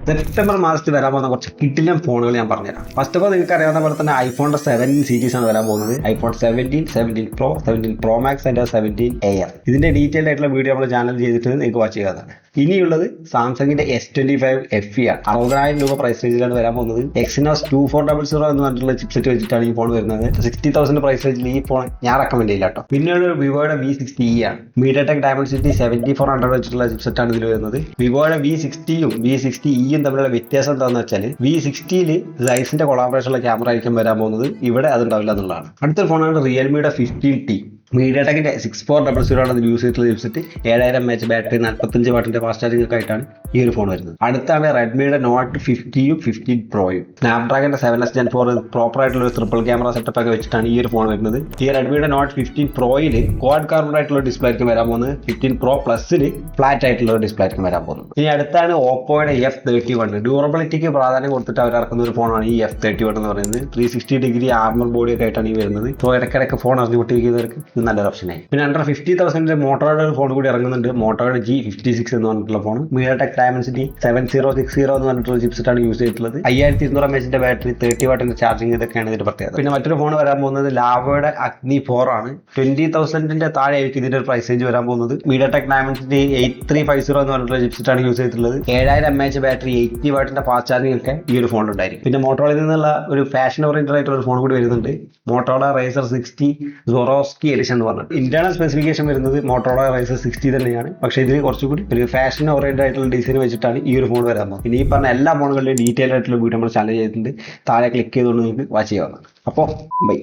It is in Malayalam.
സെപ്റ്റംബർ മാസത്തിൽ വരാൻ പോകുന്ന കുറച്ച് കിടിലൻ ഫോണുകൾ ഞാൻ പറഞ്ഞുതരാം. ഫസ്റ്റ് ഓഫ് ഓൾ നിങ്ങൾക്ക് അറിയാവുന്ന പോലെ തന്നെ ഐഫോണിന്റെ 17 സീരീസ് ആണ് വരാൻ പോകുന്നത്. IPhone 17, 17 Pro, 17 Pro Max and 17 Air. ഇതിന്റെ ഡീറ്റെയിൽഡ് ആയിട്ടുള്ള വീഡിയോ നമ്മുടെ ചാനൽ ചെയ്തിട്ട് നിങ്ങൾക്ക് വാച്ച് ചെയ്യാവുന്നതാണ്. ഇനിയുള്ളത് സാംസങ്ങിന്റെ S25 FE ആണ്. 60,000 രൂപ പ്രൈസ് റേഞ്ചിലാണ് വരാൻ പോകുന്നത്. Exynos 2400 എന്ന് പറഞ്ഞിട്ടുള്ള ചിപ്സെറ്റ് വെച്ചിട്ടാണ് ഈ ഫോൺ വരുന്നത്. 60,000 പ്രൈസ് റേഞ്ചിൽ ഈ ഫോൺ ഞാൻ റെക്കമെൻഡ് ചെയ്യില്ല കേട്ടോ. പിന്നീട് വിവോയുടെ V60e ആണ്. MediaTek Dimensity 7400 വെച്ചിട്ടുള്ള ചിപ്സെറ്റ് ആണ് ഇതിൽ വരുന്നത്. വിവോയുടെ V60യും V60eയും തമ്മിലുള്ള വ്യത്യാസം എന്താണെന്ന് വെച്ചാൽ V60യിൽ സൈസിന്റെ കൊളാബറേഷനുള്ള ക്യാമറ ആയിരിക്കും വരാൻ പോകുന്നത്. ഇവിടെ അതുണ്ടാവില്ല എന്നുള്ളതാണ്. അടുത്തൊരു ഫോണാണ് റിയൽമിയുടെ 15T. മീഡിയാടെക്കിന്റെ 6400 ആണ് യൂസ് ചെയ്തിട്ടുള്ള ചിപ്സെറ്റ്. 7000 mAh ബാറ്ററി, 45 വാട്ടിന്റെ ഫാസ്റ്റ് ചാർജിംഗ് ഒക്കെ ആയിട്ടാണ് ഈ ഒരു ഫോൺ വരുന്നത്. അടുത്താണ് റെഡ്മിയുടെ നോട്ട് 50യും 15 പ്രോയും. സ്നാപ്ഡ്രാഗന്റെ 7S Gen 4 പ്രോപ്പർ ആയിട്ടുള്ള ഒരു ട്രിപ്പിൾ ക്യാമറ സെറ്റപ്പ് ഒക്കെ വെച്ചിട്ടാണ് ഈ ഒരു ഫോൺ വരുന്നത്. ഈ റെഡ്മിയുടെ നോട്ട് 15 പ്രോയിൽ ക്വാഡ് കാർബൺ ആയിട്ടുള്ള ഡിസ്പ്ലേ ആയിരിക്കും വരാൻ പോകുന്നത്. 15 Pro പ്ലസിൽ ഫ്ലാറ്റ് ആയിട്ടുള്ള ഒരു ഡിസ്പ്ലേ ആയിരിക്കും വരാൻ പോകുന്നത്. ഇനി അടുത്താണ് ഓപ്പോയുടെ F31. ഡ്യൂറബിലിറ്റിക്ക് പ്രാധാന്യം കൊടുത്തിട്ട് അവർ ഇറക്കുന്ന ഒരു ഫോണാണ് ഈ F31 എന്ന് പറയുന്നത്. 360 ഡിഗ്രി ആർമർ ബോഡി ഒക്കെ ആയിട്ടാണ് ഈ വരുന്നത്. സോ ഇടയ്ക്കിടയ്ക്ക് ഫോൺ അറിഞ്ഞു പൊട്ടിയിരിക്കുന്നവർക്ക് നല്ലൊരു ഓപ്ഷനായി. പിന്നെ അണ്ടർ 50,000 മോട്ടോയുടെ ഒരു ഫോൺ കൂടി ഇറങ്ങുന്നുണ്ട്. മോട്ടോയുടെ G56 എന്ന് പറഞ്ഞിട്ടുള്ള ഫോൺ. MediaTek Dimensity 7060 എന്ന് പറഞ്ഞിട്ടുള്ള ചിപ്സെറ്റ് ആണ് യൂസ് ചെയ്തിട്ടുള്ളത്. 5200 mAh ബാറ്ററി, 30 വാട്ടിന്റെ ചാർജിംഗ്, ഇതൊക്കെയാണ് ഇതിന്റെ പ്രത്യേകത. പിന്നെ മറ്റൊരു ഫോൺ വരാൻ പോകുന്നത് ലാവോയുടെ Agni 4 ആണ്. 20,000 താഴെ ആയിരിക്കും ഇതിന്റെ ഒരു പ്രൈസ് റേഞ്ച് വരാൻ പോകുന്നത്. MediaTek Dimensity 8350 എന്ന് പറഞ്ഞിട്ടുള്ള ചിപ്സെറ്റ് ആണ് യൂസ് ചെയ്തിട്ടുള്ളത്. 7000 mAh ബാറ്ററി, 80 വാട്ടിന്റെ ഫാസ്റ്റ് ചാർജിംഗ് ഒക്കെ ഈ ഒരു ഫോണിൽ ഉണ്ടായിരിക്കും. പിന്നെ മോട്ടോറോളയിൽ നിന്നുള്ള ഒരു ഫാഷൻ ഓറിയന്റഡ് ആയിട്ടുള്ള ഒരു ഫോൺ കൂടി വരുന്നുണ്ട്. മോട്ടോറോള Razr 60 Swarovski എഡിഷൻ എന്ന് പറഞ്ഞിട്ട്. ഇന്റേണൽ സ്പെസിഫിക്കേഷൻ വരുന്നത് മോട്ടോറോള Razr 60 തന്നെയാണ്. പക്ഷേ ഇതിന് കുറച്ചുകൂടി ഒരു ഫാഷൻ ഓറിയന്റഡ് ആയിട്ടുള്ള ഡിസൈൻ വെച്ചിട്ടാണ് ഈ ഒരു ഫോൺ വരാൻ പോകുന്നത്. പിന്നെ ഈ പറഞ്ഞ എല്ലാ ഫോണുകളുടെയും ഡീറ്റെയിൽ ആയിട്ടുള്ള വീഡിയോ നമ്മൾ ചാനൽ ചെയ്തിട്ടുണ്ട്. താഴെ ക്ലിക്ക് ചെയ്തുകൊണ്ട് നിങ്ങൾക്ക് വാച്ച് ചെയ്യാവുന്നതാണ്. അപ്പോൾ ബൈ.